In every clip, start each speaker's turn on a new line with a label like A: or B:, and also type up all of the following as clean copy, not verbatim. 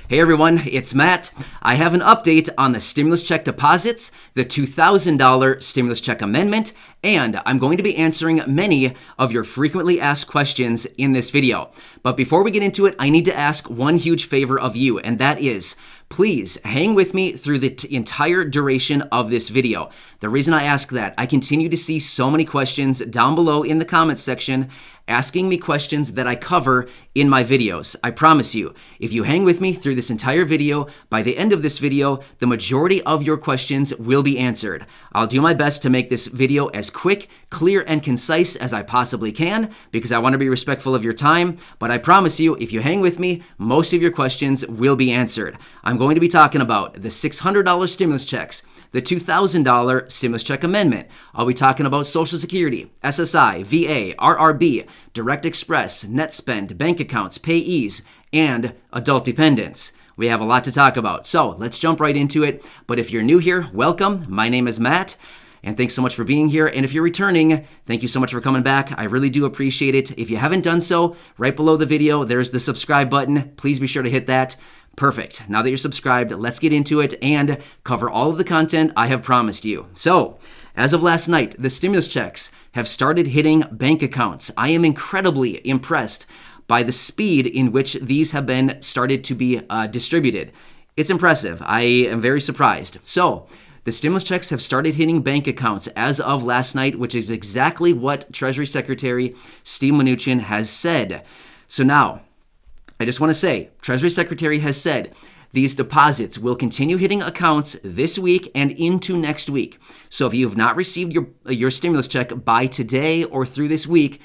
A: Hey everyone, it's Matt. I have an update on the stimulus check deposits, the $2,000 stimulus check amendment, and I'm going to be answering many of your frequently asked questions in this video. But before we get into it, I need to ask one huge favor of you, and that is, please hang with me through the entire duration of this video. The reason I ask that, I continue to see so many questions down below in the comments section asking me questions that I cover in my videos. I promise you, if you hang with me through this entire video, by the end of this video, the majority of your questions will be answered. I'll do my best to make this video as quick, clear, and concise as I possibly can because I want to be respectful of your time, but I promise you, if you hang with me, most of your questions will be answered. I'm going to be talking about the $600 stimulus checks, the $2,000 stimulus check amendment. I'll be talking about Social Security, SSI, VA, RRB, Direct Express, net spend, bank accounts, payees, and adult dependents. We have a lot to talk about, so let's jump right into it. But if you're new here, welcome. My name is Matt, and thanks so much for being here. And if you're returning, thank you so much for coming back. I really do appreciate it. If you haven't done so, right below the video, there's the subscribe button. Please be sure to hit that. Perfect. Now that you're subscribed, let's get into it and cover all of the content I have promised you. So, as of last night, the stimulus checks have started hitting bank accounts. I am incredibly impressed by the speed in which these have been started to be distributed. It's impressive. I am very surprised. So, the stimulus checks have started hitting bank accounts as of last night, which is exactly what Treasury Secretary Steve Mnuchin has said. So now, I just want to say, Treasury Secretary has said these deposits will continue hitting accounts this week and into next week. So if you have not received your stimulus check by today or through this week,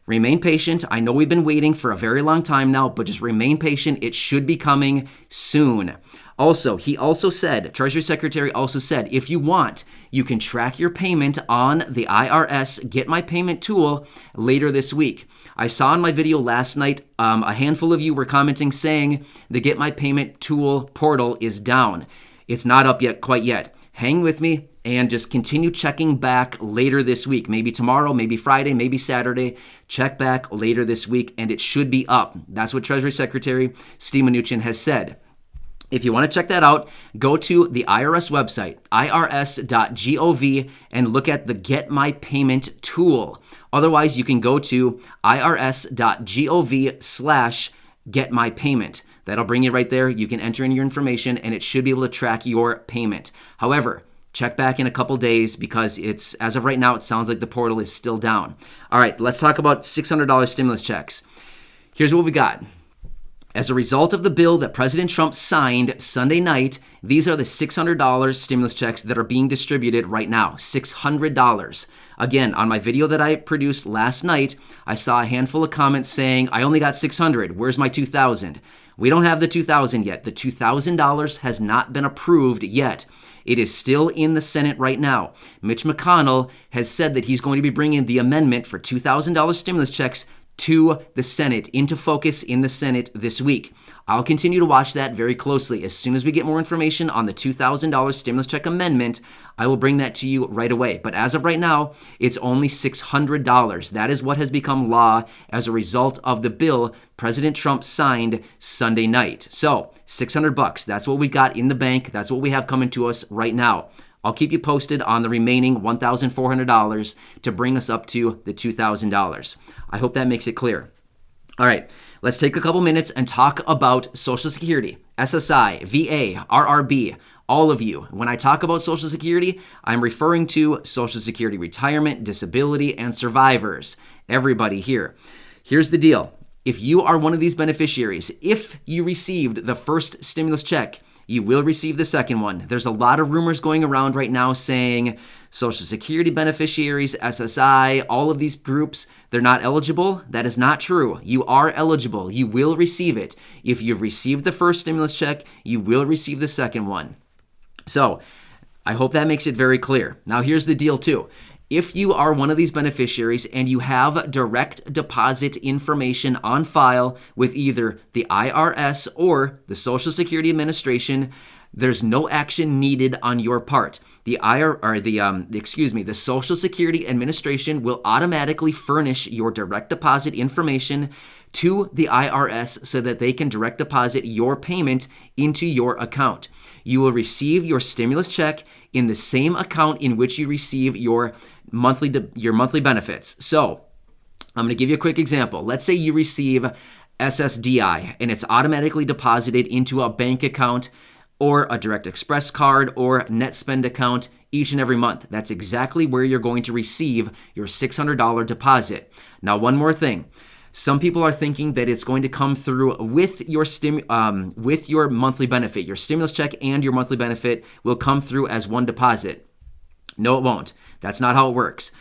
A: remain patient. I know we've been waiting for a very long time now, but just remain patient. It should be coming soon. Also, Treasury Secretary also said, if you want, you can track your payment on the IRS Get My Payment tool later this week. I saw in my video last night, a handful of you were commenting saying the Get My Payment tool portal is down. It's not up yet, quite yet. Hang with me and just continue checking back later this week. Maybe tomorrow, maybe Friday, maybe Saturday. Check back later this week and it should be up. That's what Treasury Secretary Steve Mnuchin has said. If you want to check that out, go to the IRS website, irs.gov, and look at the Get My Payment tool. Otherwise, you can go to irs.gov/getmypayment. That'll bring you right there. You can enter in your information, and it should be able to track your payment. However, check back in a couple days because as of right now, it sounds like the portal is still down. All right, let's talk about $600 stimulus checks. Here's what we got. As a result of the bill that President Trump signed Sunday night, these are the $600 stimulus checks that are being distributed right now. $600. Again, on my video that I produced last night, I saw a handful of comments saying, I only got $600. Where's my $2,000? We don't have the $2,000 yet. The $2,000 has not been approved yet. It is still in the Senate right now. Mitch McConnell has said that he's going to be bringing the amendment for $2,000 stimulus checks to the Senate, into focus in the Senate this week. I'll continue to watch that very closely. As soon as we get more information on the $2,000 stimulus check amendment, I will bring that to you right away. But as of right now, it's only $600. That is what has become law as a result of the bill President Trump signed Sunday night. So, $600. That's what we got in the bank. That's what we have coming to us right now. I'll keep you posted on the remaining $1,400 to bring us up to the $2,000. I hope that makes it clear. All right, let's take a couple minutes and talk about Social Security, SSI, VA, RRB, all of you. When I talk about Social Security, I'm referring to Social Security retirement, disability, and survivors. Everybody here. Here's the deal. If you are one of these beneficiaries, if you received the first stimulus check, you will receive the second one. There's a lot of rumors going around right now saying Social Security beneficiaries, SSI, all of these groups, they're not eligible. That is not true. You are eligible. You will receive it. If you've received the first stimulus check, you will receive the second one. So I hope that makes it very clear. Now here's the deal too. If you are one of these beneficiaries and you have direct deposit information on file with either the IRS or the Social Security Administration, there's no action needed on your part. The Social Security Administration will automatically furnish your direct deposit information to the IRS so that they can direct deposit your payment into your account. You will receive your stimulus check in the same account in which you receive your monthly benefits. So I'm going to give you a quick example. Let's say you receive SSDI and it's automatically deposited into a bank account or a Direct Express card or net spend account each and every month. That's exactly where you're going to receive your $600 deposit. Now, one more thing. Some people are thinking that it's going to come through with your monthly benefit. Your stimulus check and your monthly benefit will come through as one deposit. No, it won't. That's not how it works.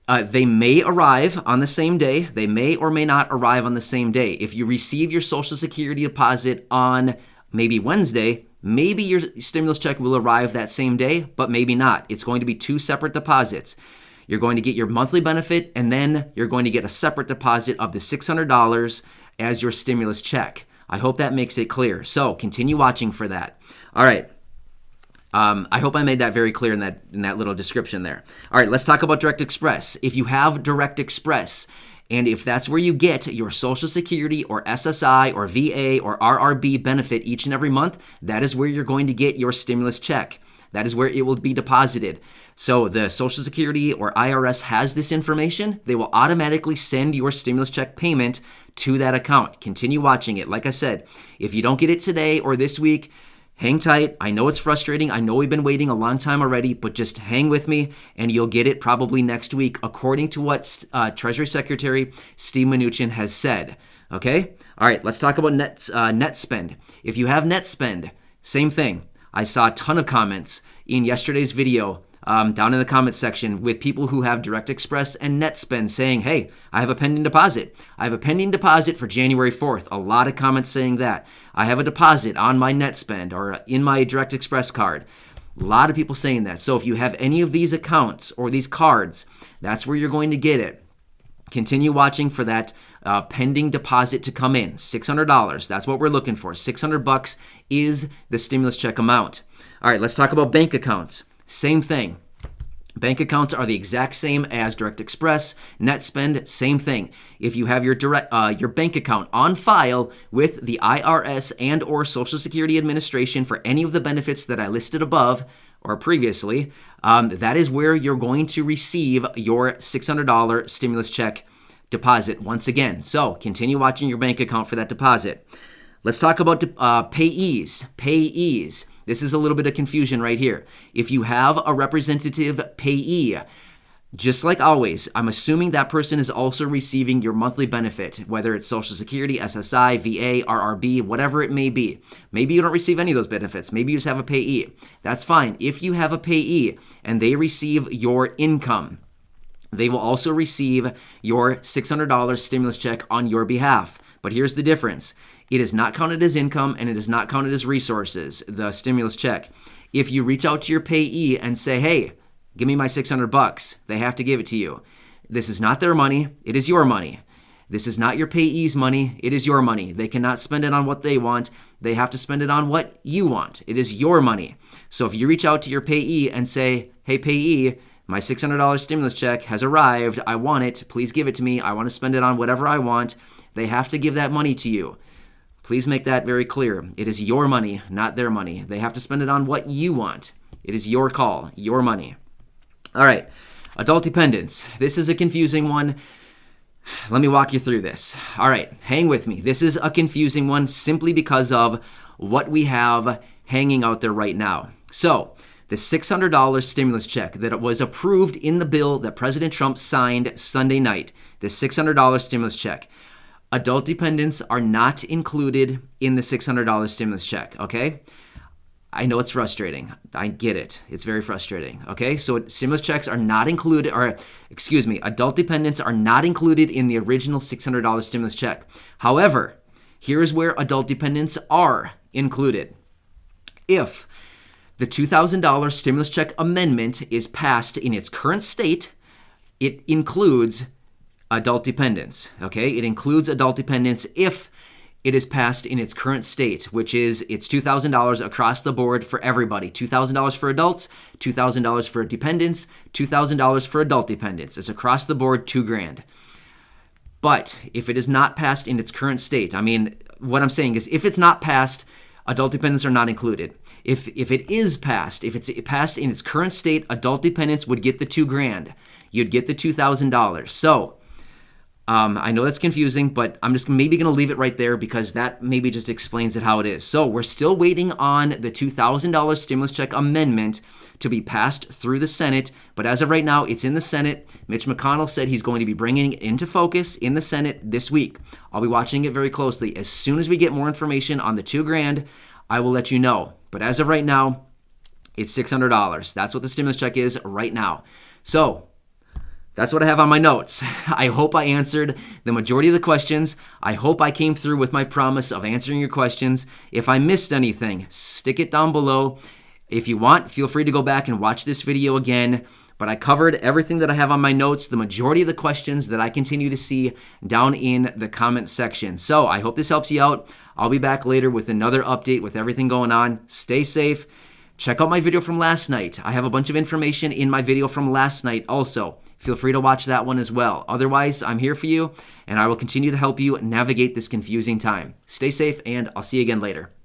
A: They may arrive on the same day. They may or may not arrive on the same day. If you receive your Social Security deposit on maybe Wednesday, maybe your stimulus check will arrive that same day, but maybe not. It's going to be two separate deposits. You're going to get your monthly benefit, and then you're going to get a separate deposit of the $600 as your stimulus check. I hope that makes it clear. So continue watching for that. All right. I hope I made that very clear in that little description there. All right, let's talk about Direct Express. If you have Direct Express, and if that's where you get your Social Security or SSI or VA or RRB benefit each and every month, that is where you're going to get your stimulus check. That is where it will be deposited. So the Social Security or IRS has this information. They will automatically send your stimulus check payment to that account. Continue watching it. Like I said, if you don't get it today or this week, hang tight. I know it's frustrating. I know we've been waiting a long time already, but just hang with me and you'll get it probably next week, according to what Treasury Secretary Steve Mnuchin has said. Okay? All right, let's talk about net spend. If you have net spend, same thing. I saw a ton of comments in yesterday's video down in the comments section with people who have Direct Express and net spend saying, hey, I have a pending deposit. I have a pending deposit for January 4th. A lot of comments saying that. I have a deposit on my net spend or in my Direct Express card. A lot of people saying that. So if you have any of these accounts or these cards, that's where you're going to get it. Continue watching for that pending deposit to come in. $600. That's what we're looking for. $600 is the stimulus check amount. All right, let's talk about bank accounts. Same thing. Bank accounts are the exact same as Direct Express, net spend, same thing. If you have your bank account on file with the IRS and or Social Security Administration for any of the benefits that I listed above or previously, that is where you're going to receive your $600 stimulus check deposit once again. So continue watching your bank account for that deposit. Let's talk about payees. Payees. This is a little bit of confusion right here. If you have a representative payee, just like always, I'm assuming that person is also receiving your monthly benefit, whether it's Social Security, SSI, VA, RRB, whatever it may be. Maybe you don't receive any of those benefits. Maybe you just have a payee. That's fine. If you have a payee and they receive your income, they will also receive your $600 stimulus check on your behalf. But here's the difference. It is not counted as income and it is not counted as resources, the stimulus check. If you reach out to your payee and say, hey, give me my $600, they have to give it to you. This is not their money. It is your money. This is not your payee's money. It is your money. They cannot spend it on what they want. They have to spend it on what you want. It is your money. So if you reach out to your payee and say, hey, payee, my $600 stimulus check has arrived. I want it. Please give it to me. I want to spend it on whatever I want. They have to give that money to you. Please make that very clear. It is your money, not their money. They have to spend it on what you want. It is your call, your money. All right, adult dependents. This is a confusing one. Let me walk you through this. All right, hang with me. This is a confusing one simply because of what we have hanging out there right now. So, the $600 stimulus check that was approved in the bill that President Trump signed Sunday night, the $600 stimulus check. Adult dependents are not included in the $600 stimulus check, okay? I know it's frustrating. I get it. It's very frustrating, okay? So stimulus checks are not included, adult dependents are not included in the original $600 stimulus check. However, here's where adult dependents are included. If the $2,000 stimulus check amendment is passed in its current state, it includes adult dependents, okay? It includes adult dependents if it is passed in its current state, which is it's $2,000 across the board for everybody. $2,000 for adults, $2,000 for dependents, $2,000 for adult dependents. It's across the board, $2,000. But if it is not passed in its current state, I mean, what I'm saying is if it's not passed, adult dependents are not included. If it is passed, if it's passed in its current state, adult dependents would get the $2,000. You'd get the $2,000. So I know that's confusing, but I'm just maybe going to leave it right there because that maybe just explains it how it is. So we're still waiting on the $2,000 stimulus check amendment to be passed through the Senate, but as of right now, it's in the Senate. Mitch McConnell said he's going to be bringing it into focus in the Senate this week. I'll be watching it very closely. As soon as we get more information on the $2,000, I will let you know. But as of right now, it's $600. That's what the stimulus check is right now. So that's what I have on my notes. I hope I answered the majority of the questions. I hope I came through with my promise of answering your questions. If I missed anything, stick it down below. If you want, feel free to go back and watch this video again. But I covered everything that I have on my notes, the majority of the questions that I continue to see down in the comment section. So I hope this helps you out. I'll be back later with another update with everything going on. Stay safe. Check out my video from last night. I have a bunch of information in my video from last night also. Feel free to watch that one as well. Otherwise, I'm here for you, and I will continue to help you navigate this confusing time. Stay safe, and I'll see you again later.